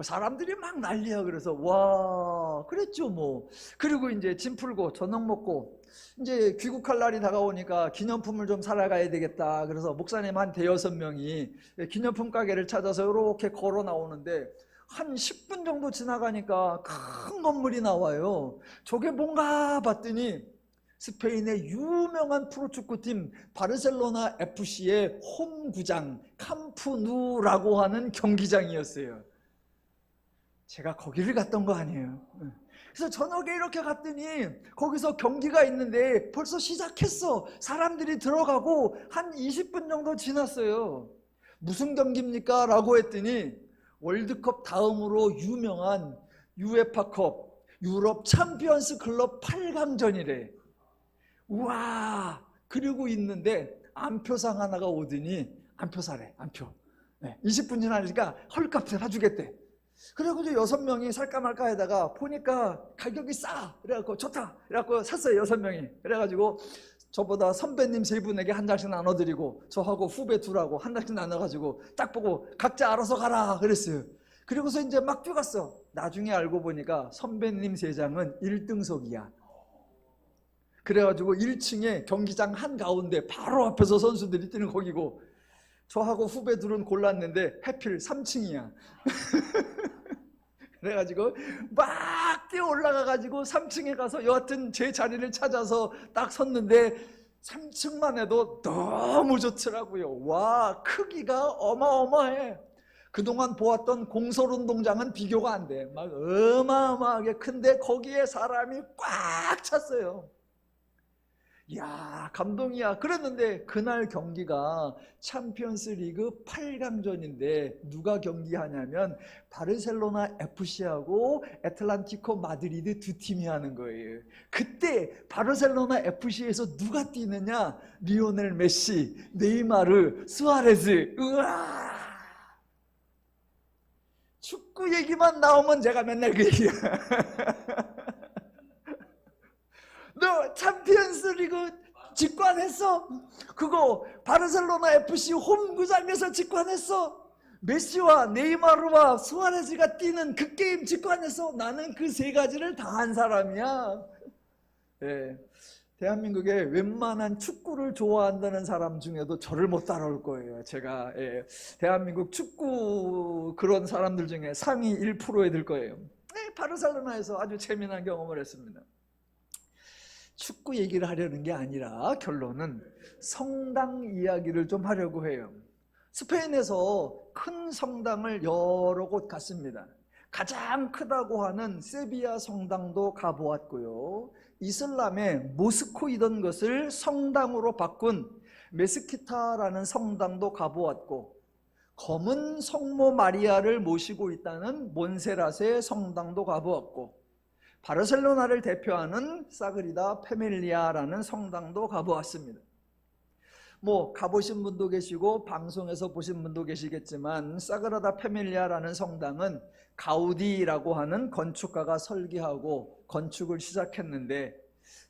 사람들이 막 난리야. 그래서 와 그랬죠 뭐. 그리고 이제 짐 풀고 저녁 먹고 이제 귀국할 날이 다가오니까 기념품을 좀 사러 가야 되겠다. 그래서 목사님 한 대여섯 명이 기념품 가게를 찾아서 이렇게 걸어 나오는데 한 10분 정도 지나가니까 큰 건물이 나와요. 저게 뭔가 봤더니 스페인의 유명한 프로축구팀 바르셀로나 FC의 홈구장 캄프누라고 하는 경기장이었어요. 제가 거기를 갔던 거 아니에요. 그래서 저녁에 이렇게 갔더니 거기서 경기가 있는데 벌써 시작했어. 사람들이 들어가고 한 20분 정도 지났어요. 무슨 경기입니까? 라고 했더니 월드컵 다음으로 유명한 UEFA컵 유럽 챔피언스 클럽 8강전이래. 우와. 그리고 있는데 안표상 하나가 오더니 안표사래. 안표. 20분 지나니까 헐값에 사주겠대. 그래서 이제 6명이 살까 말까 하다가 보니까 가격이 싸. 그래갖고 좋다. 그래갖고 샀어요. 6명이. 그래가지고 저보다 선배님 3분에게 한 장씩 나눠드리고 저하고 후배 2하고 한 장씩 나눠가지고 딱 보고 각자 알아서 가라 그랬어요. 그리고서 이제 막 뛰어갔어. 나중에 알고 보니까 선배님 3장은 1등석이야. 그래가지고 1층에 경기장 한가운데 바로 앞에서 선수들이 뛰는 거기고 저하고 후배 2은 골랐는데 하필 3층이야. 그래가지고 막 뛰어 올라가가지고 3층에 가서 여하튼 제 자리를 찾아서 딱 섰는데 3층만 해도 너무 좋더라고요. 와, 크기가 어마어마해. 그동안 보았던 공설운동장은 비교가 안 돼. 막 어마어마하게 큰데 거기에 사람이 꽉 찼어요. 이야, 감동이야. 그랬는데 그날 경기가 챔피언스 리그 8강전인데 누가 경기하냐면 바르셀로나 FC하고 애틀란티코 마드리드 2팀이 하는 거예요. 그때 바르셀로나 FC에서 누가 뛰느냐? 리오넬 메시, 네이마르, 수아레즈. 우와! 축구 얘기만 나오면 제가 맨날 그 얘기야. 너 챔피언스 리그 직관했어? 그거 바르셀로나 FC 홈구장에서 직관했어? 메시와 네이마르와 수아레즈가 뛰는 그 게임 직관했어? 나는 그 3가지를 다 한 사람이야. 예, 대한민국에 웬만한 축구를 좋아한다는 사람 중에도 저를 못 따라올 거예요. 제가 대한민국 축구 그런 사람들 중에 상위 1%에 들 거예요. 바르셀로나에서 아주 재미난 경험을 했습니다. 축구 얘기를 하려는 게 아니라 결론은 성당 이야기를 좀 하려고 해요. 스페인에서 큰 성당을 여러 곳 갔습니다. 가장 크다고 하는 세비야 성당도 가보았고요. 이슬람의 모스코이던 것을 성당으로 바꾼 메스키타라는 성당도 가보았고, 검은 성모 마리아를 모시고 있다는 몬세라세 성당도 가보았고, 바르셀로나를 대표하는 사그리다 페밀리아라는 성당도 가보았습니다. 뭐 가보신 분도 계시고 방송에서 보신 분도 계시겠지만 사그라다 페밀리아라는 성당은 가우디라고 하는 건축가가 설계하고 건축을 시작했는데,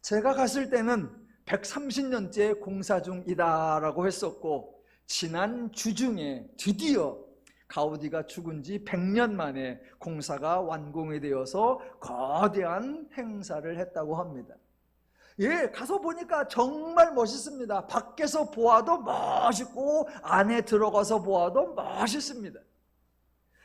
제가 갔을 때는 130년째 공사 중이다라고 했었고, 지난 주중에 드디어 가우디가 죽은 지 100년 만에 공사가 완공이 되어서 거대한 행사를 했다고 합니다. 예, 가서 보니까 정말 멋있습니다. 밖에서 보아도 멋있고 안에 들어가서 보아도 멋있습니다.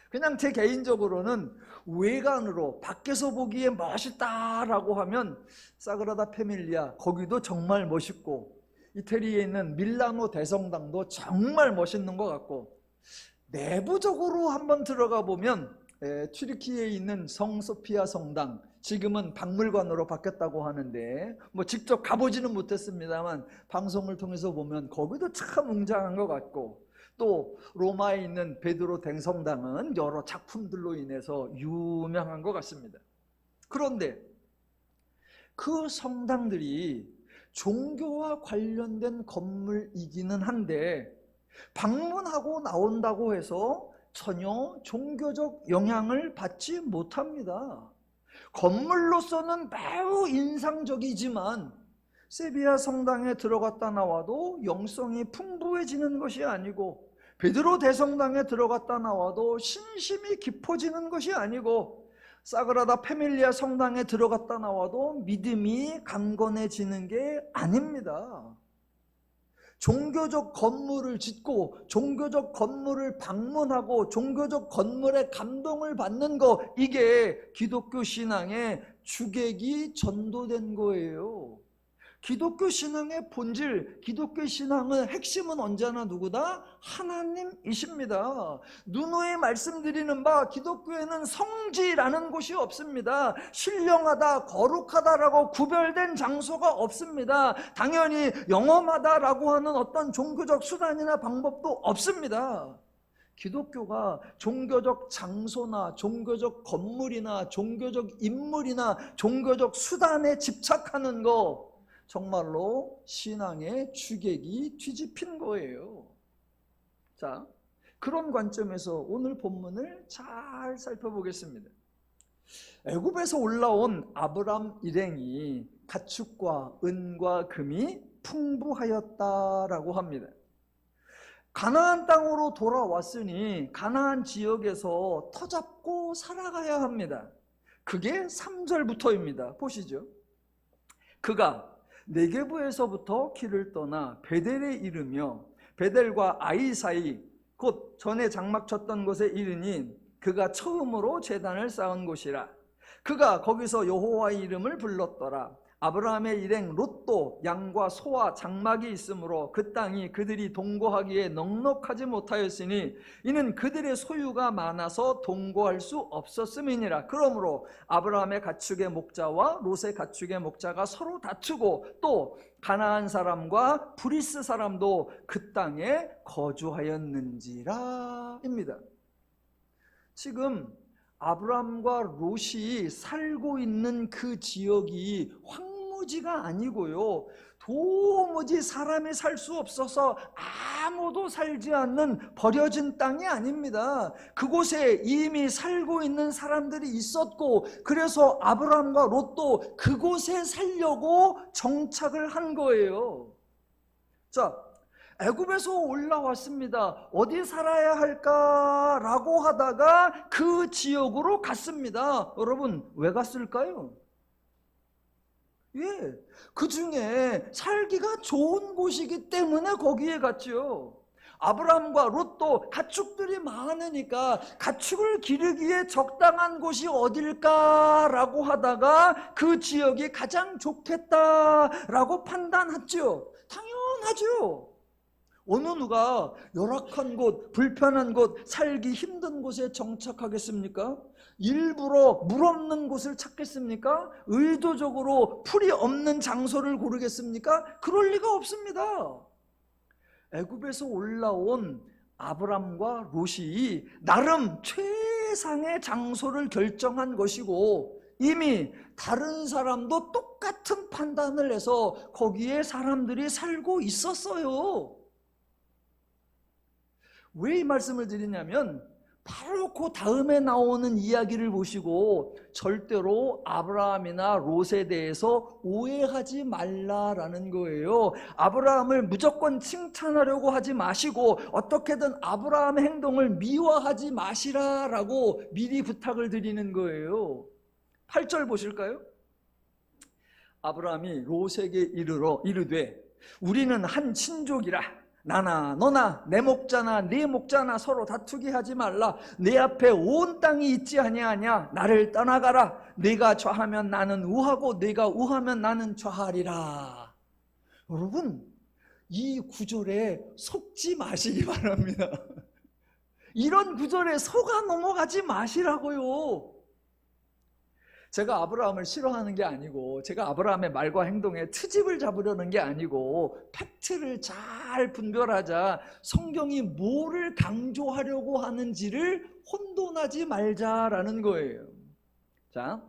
그냥 제 개인적으로는 외관으로 밖에서 보기에 멋있다라고 하면 사그라다 페밀리아, 거기도 정말 멋있고, 이태리에 있는 밀라노 대성당도 정말 멋있는 것 같고, 내부적으로 한번 들어가 보면 튀르키예에 있는 성소피아 성당, 지금은 박물관으로 바뀌었다고 하는데 뭐 직접 가보지는 못했습니다만 방송을 통해서 보면 거기도 참 웅장한 것 같고, 또 로마에 있는 베드로 댕성당은 여러 작품들로 인해서 유명한 것 같습니다. 그런데 그 성당들이 종교와 관련된 건물이기는 한데 방문하고 나온다고 해서 전혀 종교적 영향을 받지 못합니다. 건물로서는 매우 인상적이지만 세비야 성당에 들어갔다 나와도 영성이 풍부해지는 것이 아니고, 베드로 대성당에 들어갔다 나와도 신심이 깊어지는 것이 아니고, 사그라다 페밀리아 성당에 들어갔다 나와도 믿음이 강건해지는 게 아닙니다. 종교적 건물을 짓고 종교적 건물을 방문하고 종교적 건물에 감동을 받는 거, 이게 기독교 신앙의 주객이 전도된 거예요. 기독교 신앙의 본질, 기독교 신앙의 핵심은 언제나 누구다? 하나님이십니다. 누누이 말씀드리는 바, 기독교에는 성지라는 곳이 없습니다. 신령하다, 거룩하다라고 구별된 장소가 없습니다. 당연히 영험하다라고 하는 어떤 종교적 수단이나 방법도 없습니다. 기독교가 종교적 장소나 종교적 건물이나 종교적 인물이나 종교적 수단에 집착하는 거, 정말로 신앙의 주객이 뒤집힌 거예요. 자, 그런 관점에서 오늘 본문을 잘 살펴보겠습니다. 애굽에서 올라온 아브람 일행이 가축과 은과 금이 풍부하였다라고 합니다. 가나안 땅으로 돌아왔으니 가나안 지역에서 터잡고 살아가야 합니다. 그게 3절부터입니다. 보시죠. 그가 네게부에서부터 길을 떠나 베델에 이르며 베델과 아이 사이, 곧 전에 장막 쳤던 곳에 이르니 그가 처음으로 제단을 쌓은 곳이라. 그가 거기서 여호와의 이름을 불렀더라. 아브라함의 일행 롯도 양과 소와 장막이 있으므로 그 땅이 그들이 동거하기에 넉넉하지 못하였으니 이는 그들의 소유가 많아서 동거할 수 없었음이니라. 그러므로 아브라함의 가축의 목자와 롯의 가축의 목자가 서로 다투고 또 가나안 사람과 브리스 사람도 그 땅에 거주하였는지라 입니다. 지금 아브람과 롯이 살고 있는 그 지역이 황무지가 아니고요, 도무지 사람이 살 수 없어서 아무도 살지 않는 버려진 땅이 아닙니다. 그곳에 이미 살고 있는 사람들이 있었고, 그래서 아브람과 롯도 그곳에 살려고 정착을 한 거예요. 자, 애굽에서 올라왔습니다. 어디 살아야 할까라고 하다가 그 지역으로 갔습니다. 여러분, 왜 갔을까요? 그 중에 살기가 좋은 곳이기 때문에 거기에 갔죠. 아브람과 롯도 가축들이 많으니까 가축을 기르기에 적당한 곳이 어딜까라고 하다가 그 지역이 가장 좋겠다라고 판단했죠. 당연하죠. 어느 누가 열악한 곳, 불편한 곳, 살기 힘든 곳에 정착하겠습니까? 일부러 물 없는 곳을 찾겠습니까? 의도적으로 풀이 없는 장소를 고르겠습니까? 그럴 리가 없습니다. 애굽에서 올라온 아브람과 롯이 나름 최상의 장소를 결정한 것이고, 이미 다른 사람도 똑같은 판단을 해서 거기에 사람들이 살고 있었어요. 왜 이 말씀을 드리냐면, 바로 그 다음에 나오는 이야기를 보시고 절대로 아브라함이나 롯에 대해서 오해하지 말라라는 거예요. 아브라함을 무조건 칭찬하려고 하지 마시고 어떻게든 아브라함의 행동을 미화하지 마시라라고 미리 부탁을 드리는 거예요. 8절 보실까요? 아브라함이 롯에게 이르되 우리는 한 친족이라. 나나 너나 내 목자나 네 목자나 서로 다투게 하지 말라. 내 앞에 온 땅이 있지 아니하냐. 나를 떠나가라. 네가 좌하면 나는 우하고 네가 우하면 나는 좌하리라. 여러분, 이 구절에 속지 마시기 바랍니다. 이런 구절에 속아 넘어가지 마시라고요. 제가 아브라함을 싫어하는 게 아니고, 제가 아브라함의 말과 행동에 트집을 잡으려는 게 아니고, 팩트를 잘 분별하자 성경이 뭐를 강조하려고 하는지를 혼돈하지 말자라는 거예요. 자,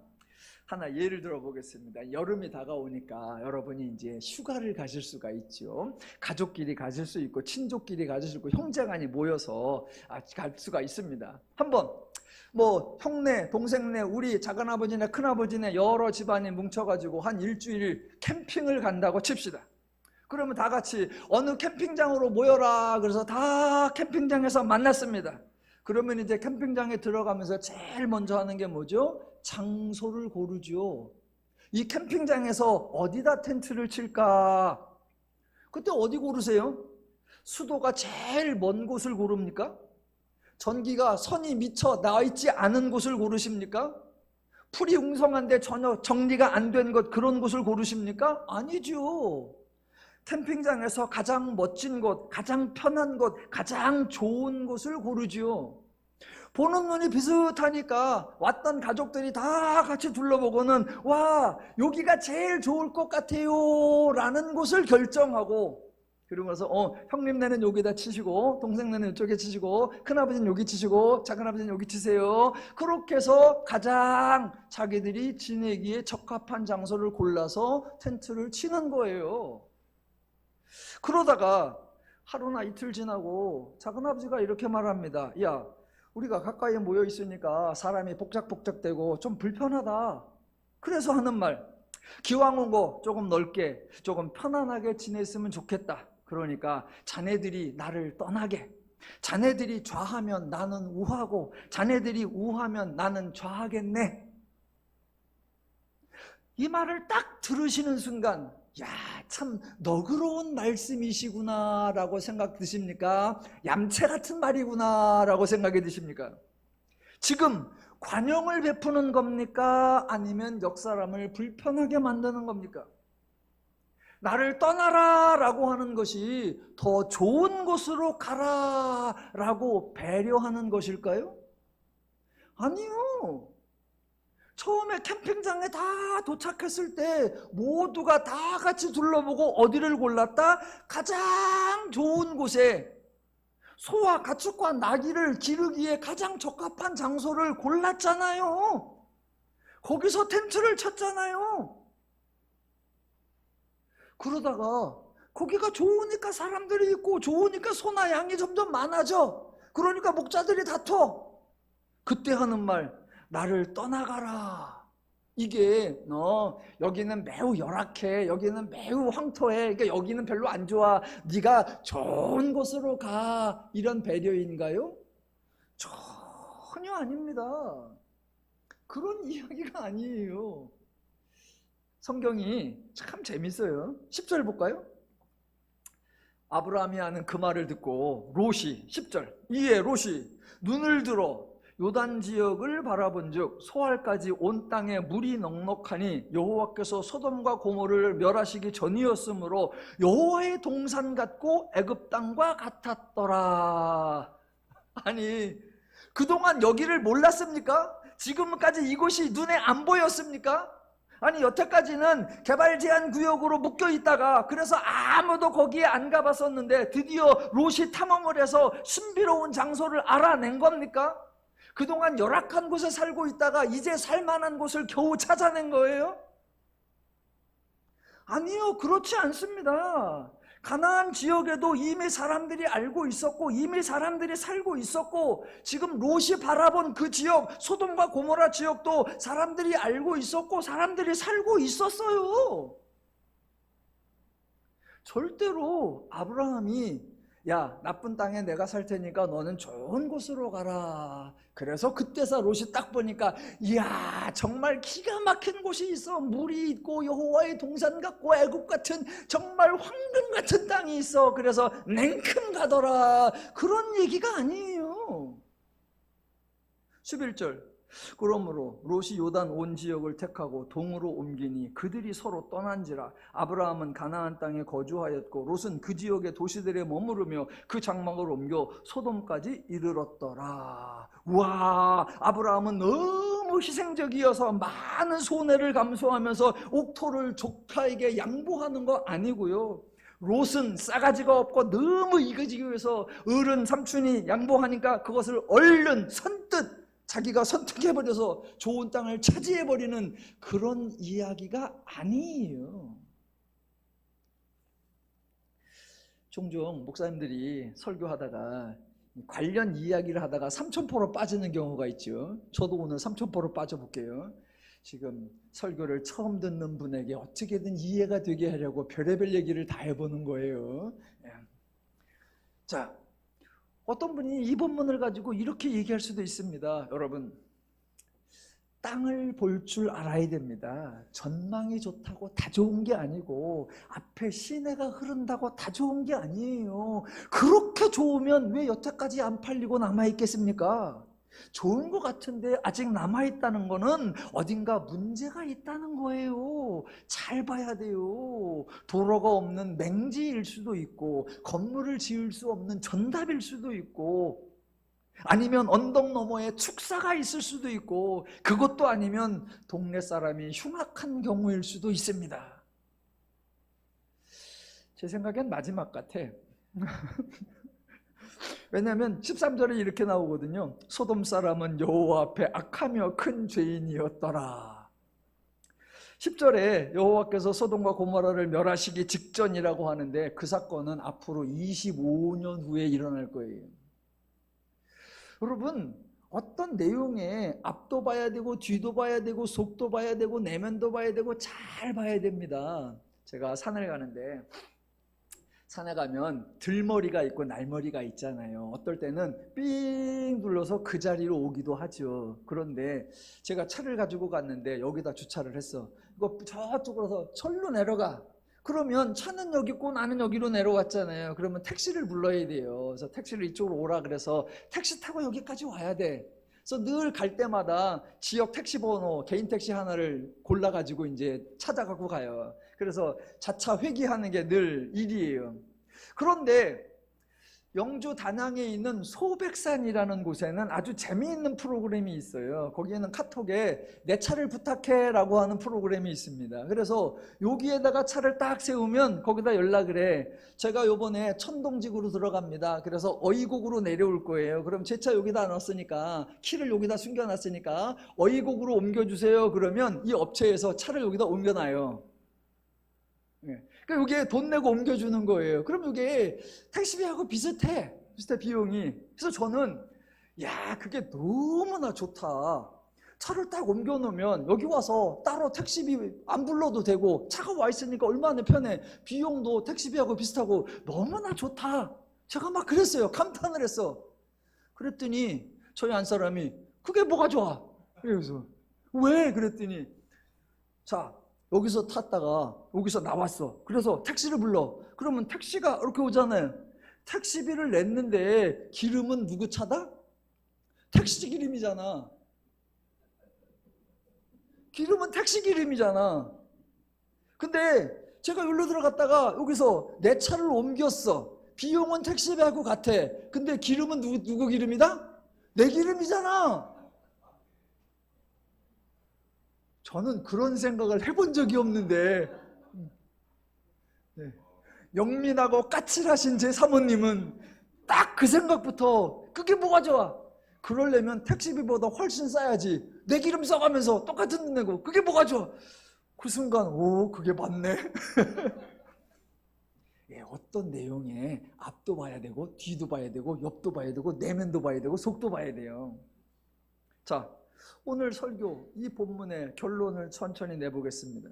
하나 예를 들어 보겠습니다. 여름이 다가오니까 여러분이 이제 휴가를 가실 수가 있죠. 가족끼리 가실 수 있고 친족끼리 가실 수 있고 형제간이 모여서 갈 수가 있습니다. 한번 뭐 형네, 동생네, 우리 작은아버지네, 큰아버지네 여러 집안이 뭉쳐가지고 한 일주일 캠핑을 간다고 칩시다. 그러면 다 같이 어느 캠핑장으로 모여라 그래서 다 캠핑장에서 만났습니다. 그러면 이제 캠핑장에 들어가면서 제일 먼저 하는 게 뭐죠? 장소를 고르죠. 이 캠핑장에서 어디다 텐트를 칠까? 그때 어디 고르세요? 수도가 제일 먼 곳을 고릅니까? 전기가 선이 미쳐 나와 있지 않은 곳을 고르십니까? 풀이 웅성한데 전혀 정리가 안 된 것, 그런 곳을 고르십니까? 아니죠. 캠핑장에서 가장 멋진 곳, 가장 편한 곳, 가장 좋은 곳을 고르지요. 보는 눈이 비슷하니까 왔던 가족들이 다 같이 둘러보고는 와, 여기가 제일 좋을 것 같아요 라는 곳을 결정하고, 그러면서 형님네는 여기다 치시고 동생네는 이쪽에 치시고 큰아버지는 여기 치시고 작은아버지는 여기 치세요. 그렇게 해서 가장 자기들이 지내기에 적합한 장소를 골라서 텐트를 치는 거예요. 그러다가 하루나 이틀 지나고 작은아버지가 이렇게 말합니다. 야, 우리가 가까이 모여 있으니까 사람이 복작복작되고 좀 불편하다. 그래서 하는 말, 기왕 온 거 조금 넓게 조금 편안하게 지냈으면 좋겠다. 그러니까 자네들이 나를 떠나게, 자네들이 좌하면 나는 우하고 자네들이 우하면 나는 좌하겠네. 이 말을 딱 들으시는 순간, 야, 참 너그러운 말씀이시구나 라고 생각 드십니까? 얌체 같은 말이구나 라고 생각이 드십니까? 지금 관용을 베푸는 겁니까? 아니면 옆사람을 불편하게 만드는 겁니까? 나를 떠나라 라고 하는 것이 더 좋은 곳으로 가라 라고 배려하는 것일까요? 아니요. 처음에 캠핑장에 다 도착했을 때 모두가 다 같이 둘러보고 어디를 골랐다? 가장 좋은 곳에 소와 가축과 나귀를 기르기에 가장 적합한 장소를 골랐잖아요. 거기서 텐트를 쳤잖아요. 그러다가 거기가 좋으니까 사람들이 있고 좋으니까 소나 양이 점점 많아져. 그러니까 목자들이 다퉈. 그때 하는 말, 나를 떠나가라. 이게 여기는 매우 열악해, 여기는 매우 황토해, 그러니까 여기는 별로 안 좋아, 네가 좋은 곳으로 가, 이런 배려인가요? 전혀 아닙니다. 그런 이야기가 아니에요. 성경이 참 재밌어요. 10절 볼까요? 아브라함이 하는 그 말을 듣고 롯이, 10절, 이에 롯이 눈을 들어 요단 지역을 바라본즉 소알까지 온 땅에 물이 넉넉하니 여호와께서 소돔과 고모를 멸하시기 전이었으므로 여호와의 동산 같고 애굽 땅과 같았더라. 아니, 그동안 여기를 몰랐습니까? 지금까지 이곳이 눈에 안 보였습니까? 아니, 여태까지는 개발 제한 구역으로 묶여 있다가 그래서 아무도 거기에 안 가봤었는데 드디어 롯이 탐험을 해서 신비로운 장소를 알아낸 겁니까? 그동안 열악한 곳에 살고 있다가 이제 살만한 곳을 겨우 찾아낸 거예요? 아니요, 그렇지 않습니다. 가나안 지역에도 이미 사람들이 알고 있었고 이미 사람들이 살고 있었고 지금 롯이 바라본 그 지역, 소돔과 고모라 지역도 사람들이 알고 있었고 사람들이 살고 있었어요. 절대로 아브라함이 야, 나쁜 땅에 내가 살 테니까 너는 좋은 곳으로 가라. 그래서 그때서 롯이 딱 보니까 이야, 정말 기가 막힌 곳이 있어. 물이 있고 여호와의 동산 같고 애굽 같은 정말 황금 같은 땅이 있어. 그래서 냉큼 가더라. 그런 얘기가 아니에요. 11절, 그러므로 롯이 요단 온 지역을 택하고 동으로 옮기니 그들이 서로 떠난지라. 아브라함은 가나안 땅에 거주하였고 롯은 그 지역의 도시들에 머무르며 그 장막을 옮겨 소돔까지 이르렀더라. 우와, 아브라함은 너무 희생적이어서 많은 손해를 감수하면서 옥토를 족파에게 양보하는 거 아니고요, 롯은 싸가지가 없고 너무 이거지기 위해서 어른 삼촌이 양보하니까 그것을 얼른 선뜻 자기가 선택해버려서 좋은 땅을 차지해버리는 그런 이야기가 아니에요. 종종 목사님들이 설교하다가 관련 이야기를 하다가 삼천포로 빠지는 경우가 있죠. 저도 오늘 삼천포로 빠져볼게요. 지금 설교를 처음 듣는 분에게 어떻게든 이해가 되게 하려고 별의별 얘기를 다 해보는 거예요. 자, 어떤 분이 이 본문을 가지고 이렇게 얘기할 수도 있습니다. 여러분, 땅을 볼 줄 알아야 됩니다. 전망이 좋다고 다 좋은 게 아니고 앞에 시내가 흐른다고 다 좋은 게 아니에요. 그렇게 좋으면 왜 여태까지 안 팔리고 남아있겠습니까? 좋은 것 같은데 아직 남아있다는 거는 어딘가 문제가 있다는 거예요. 잘 봐야 돼요. 도로가 없는 맹지일 수도 있고 건물을 지을 수 없는 전답일 수도 있고 아니면 언덕 너머에 축사가 있을 수도 있고 그것도 아니면 동네 사람이 흉악한 경우일 수도 있습니다. 제 생각엔 마지막 같아. 왜냐하면 13절에 이렇게 나오거든요. 소돔 사람은 여호와 앞에 악하며 큰 죄인이었더라. 10절에 여호와께서 소돔과 고모라를 멸하시기 직전이라고 하는데 그 사건은 앞으로 25년 후에 일어날 거예요. 여러분, 어떤 내용에 앞도 봐야 되고 뒤도 봐야 되고 속도 봐야 되고 내면도 봐야 되고 잘 봐야 됩니다. 제가 산을 가는데 산에 가면 들머리가 있고 날머리가 있잖아요. 어떨 때는 삥 눌러서 그 자리로 오기도 하죠. 그런데 제가 차를 가지고 갔는데 여기다 주차를 했어. 이거 저쪽으로서 절로 내려가. 그러면 차는 여기 있고 나는 여기로 내려왔잖아요. 그러면 택시를 불러야 돼요. 그래서 택시를 이쪽으로 오라 그래서 택시 타고 여기까지 와야 돼. 그래서 늘 갈 때마다 지역 택시 번호, 개인 택시 하나를 골라가지고 이제 찾아가고 가요. 그래서 자차 회귀하는 게 늘 일이에요. 그런데 영주 단양에 있는 소백산이라는 곳에는 아주 재미있는 프로그램이 있어요. 거기에는 카톡에 내 차를 부탁해 라고 하는 프로그램이 있습니다. 그래서 여기에다가 차를 딱 세우면 거기다 연락을 해. 제가 요번에 천동직으로 들어갑니다. 그래서 어이곡으로 내려올 거예요. 그럼 제 차 여기다 놨으니까 키를 여기다 숨겨놨으니까 어이곡으로 옮겨주세요. 그러면 이 업체에서 차를 여기다 옮겨놔요. 그러니까 여기에 돈 내고 옮겨주는 거예요. 그럼 이게 택시비하고 비슷해 비용이. 그래서 저는 야, 그게 너무나 좋다. 차를 딱 옮겨놓으면 여기 와서 따로 택시비 안 불러도 되고 차가 와 있으니까 얼마나 편해. 비용도 택시비하고 비슷하고 너무나 좋다. 제가 막 그랬어요. 감탄을 했어. 그랬더니 저희 한 사람이 그게 뭐가 좋아? 그래서 왜? 그랬더니 자, 여기서 탔다가 여기서 나왔어. 그래서 택시를 불러. 그러면 택시가 이렇게 오잖아요. 택시비를 냈는데 기름은 누구 차다? 택시 기름이잖아. 기름은 택시 기름이잖아. 근데 제가 여기로 들어갔다가 여기서 내 차를 옮겼어. 비용은 택시비하고 같아. 근데 기름은 누구 기름이다? 내 기름이잖아. 저는 그런 생각을 해본 적이 없는데 영민하고 까칠하신 제 사모님은 딱 그 생각부터 그게 뭐가 좋아? 그러려면 택시비보다 훨씬 싸야지. 내 기름 써가면서 똑같은 돈 내고 그게 뭐가 좋아? 그 순간 오, 그게 맞네. 예, 어떤 내용에 앞도 봐야 되고 뒤도 봐야 되고 옆도 봐야 되고 내면도 봐야 되고 속도 봐야 돼요. 자, 오늘 설교 이 본문의 결론을 천천히 내보겠습니다.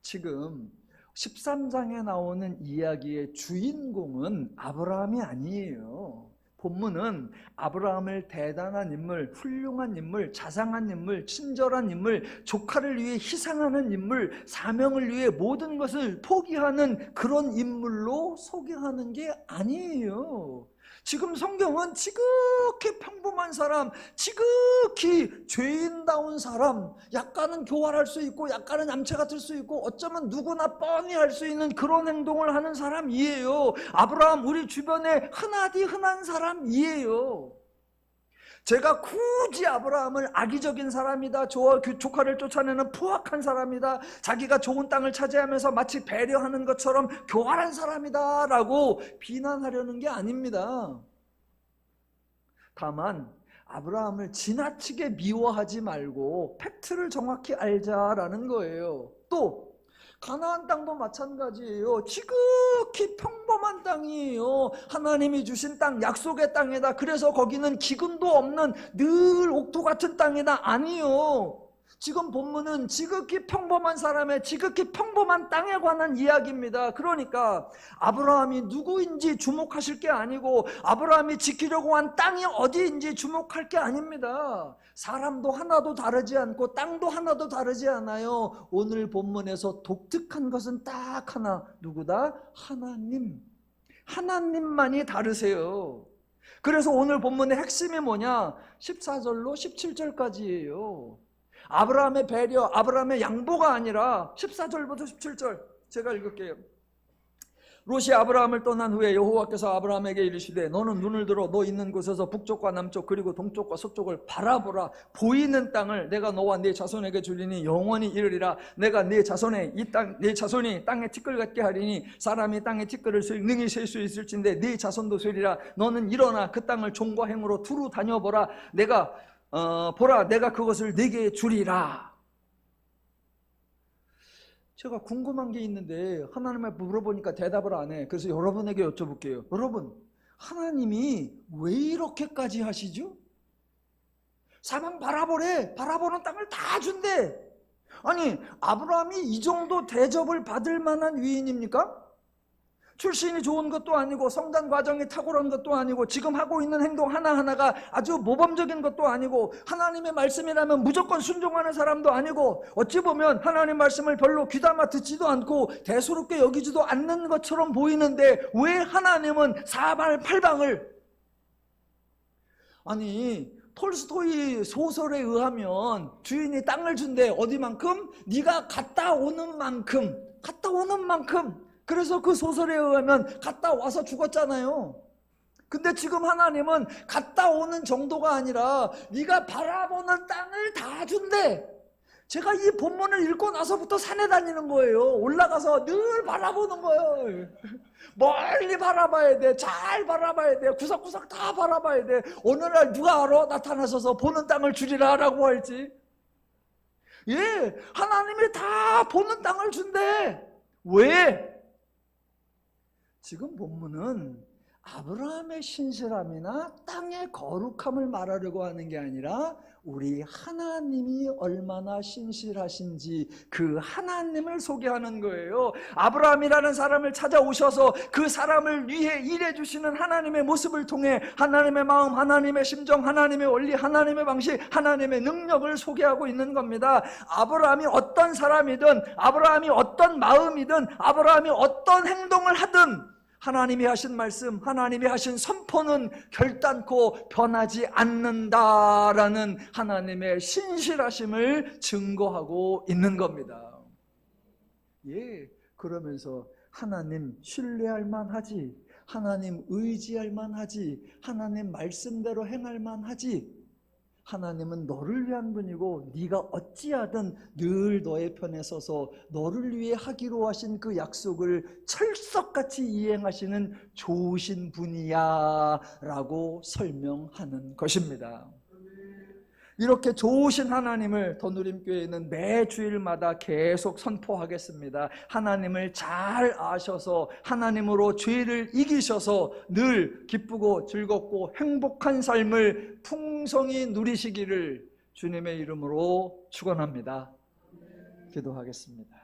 지금 13장에 나오는 이야기의 주인공은 아브라함이 아니에요. 본문은 아브라함을 대단한 인물, 훌륭한 인물, 자상한 인물, 친절한 인물, 조카를 위해 희생하는 인물, 사명을 위해 모든 것을 포기하는 그런 인물로 소개하는 게 아니에요. 지금 성경은 지극히 평범한 사람, 지극히 죄인다운 사람, 약간은 교활할 수 있고 약간은 얌체 같을 수 있고 어쩌면 누구나 뻔히 할 수 있는 그런 행동을 하는 사람이에요. 아브라함 우리 주변에 흔하디 흔한 사람이에요. 제가 굳이 아브라함을 악의적인 사람이다, 조카를 쫓아내는 포악한 사람이다, 자기가 좋은 땅을 차지하면서 마치 배려하는 것처럼 교활한 사람이다 라고 비난하려는 게 아닙니다. 다만 아브라함을 지나치게 미워하지 말고 팩트를 정확히 알자라는 거예요. 또 가나안 땅도 마찬가지예요. 지극히 평범한 땅이에요. 하나님이 주신 땅, 약속의 땅이다. 그래서 거기는 기근도 없는 늘 옥토 같은 땅이다. 아니요. 지금 본문은 지극히 평범한 사람의 지극히 평범한 땅에 관한 이야기입니다. 그러니까 아브라함이 누구인지 주목하실 게 아니고 아브라함이 지키려고 한 땅이 어디인지 주목할 게 아닙니다. 사람도 하나도 다르지 않고 땅도 하나도 다르지 않아요. 오늘 본문에서 독특한 것은 딱 하나, 누구다? 하나님. 하나님만이 다르세요. 그래서 오늘 본문의 핵심이 뭐냐? 14절로 17절까지예요. 아브라함의 배려, 아브라함의 양보가 아니라 14절부터 17절 제가 읽을게요. 롯이 아브라함을 떠난 후에 여호와께서 아브라함에게 이르시되 너는 눈을 들어 너 있는 곳에서 북쪽과 남쪽 그리고 동쪽과 서쪽을 바라보라. 보이는 땅을 내가 너와 네 자손에게 주리니 영원히 이르리라. 내가 네 자손의 네 자손이 땅에 티끌 같게 하리니 사람이 땅에 티끌을 능히 셀 수 있을진데 네 자손도 세리라. 너는 일어나 그 땅을 종과 행으로 두루 다녀보라. 보라 내가 그것을 네게 주리라. 제가 궁금한 게 있는데 하나님을 물어보니까 대답을 안 해. 그래서 여러분에게 여쭤볼게요. 여러분, 하나님이 왜 이렇게까지 하시죠? 사람 바라보래. 바라보는 땅을 다 준대. 아니, 아브라함이 이 정도 대접을 받을 만한 위인입니까? 출신이 좋은 것도 아니고 성장 과정이 탁월한 것도 아니고 지금 하고 있는 행동 하나하나가 아주 모범적인 것도 아니고 하나님의 말씀이라면 무조건 순종하는 사람도 아니고 어찌 보면 하나님 말씀을 별로 귀담아 듣지도 않고 대수롭게 여기지도 않는 것처럼 보이는데 왜 하나님은 사방팔방을, 아니 톨스토이 소설에 의하면 주인이 땅을 준대. 어디만큼? 네가 갔다 오는 만큼. 갔다 오는 만큼. 그래서 그 소설에 의하면 갔다 와서 죽었잖아요. 근데 지금 하나님은 갔다 오는 정도가 아니라 네가 바라보는 땅을 다 준대. 제가 이 본문을 읽고 나서부터 산에 다니는 거예요. 올라가서 늘 바라보는 거예요. 멀리 바라봐야 돼. 잘 바라봐야 돼. 구석구석 다 바라봐야 돼. 어느 날 누가 알아? 나타나셔서 보는 땅을 주리라 라고 할지. 예, 하나님이 다 보는 땅을 준대. 왜? 지금 본문은 아브라함의 신실함이나 땅의 거룩함을 말하려고 하는 게 아니라 우리 하나님이 얼마나 신실하신지 그 하나님을 소개하는 거예요. 아브라함이라는 사람을 찾아오셔서 그 사람을 위해 일해주시는 하나님의 모습을 통해 하나님의 마음, 하나님의 심정, 하나님의 원리, 하나님의 방식, 하나님의 능력을 소개하고 있는 겁니다. 아브라함이 어떤 사람이든, 아브라함이 어떤 마음이든, 아브라함이 어떤 행동을 하든 하나님이 하신 말씀, 하나님이 하신 선포는 결단코 변하지 않는다라는 하나님의 신실하심을 증거하고 있는 겁니다. 예, 그러면서 하나님 신뢰할 만하지, 하나님 의지할 만하지, 하나님 말씀대로 행할 만하지. 하나님은 너를 위한 분이고 네가 어찌하든 늘 너의 편에 서서 너를 위해 하기로 하신 그 약속을 철석같이 이행하시는 좋으신 분이야 라고 설명하는 것입니다. 이렇게 좋으신 하나님을 더누림교회는 매 주일마다 계속 선포하겠습니다. 하나님을 잘 아셔서 하나님으로 죄를 이기셔서 늘 기쁘고 즐겁고 행복한 삶을 풍성히 누리시기를 주님의 이름으로 축원합니다. 기도하겠습니다.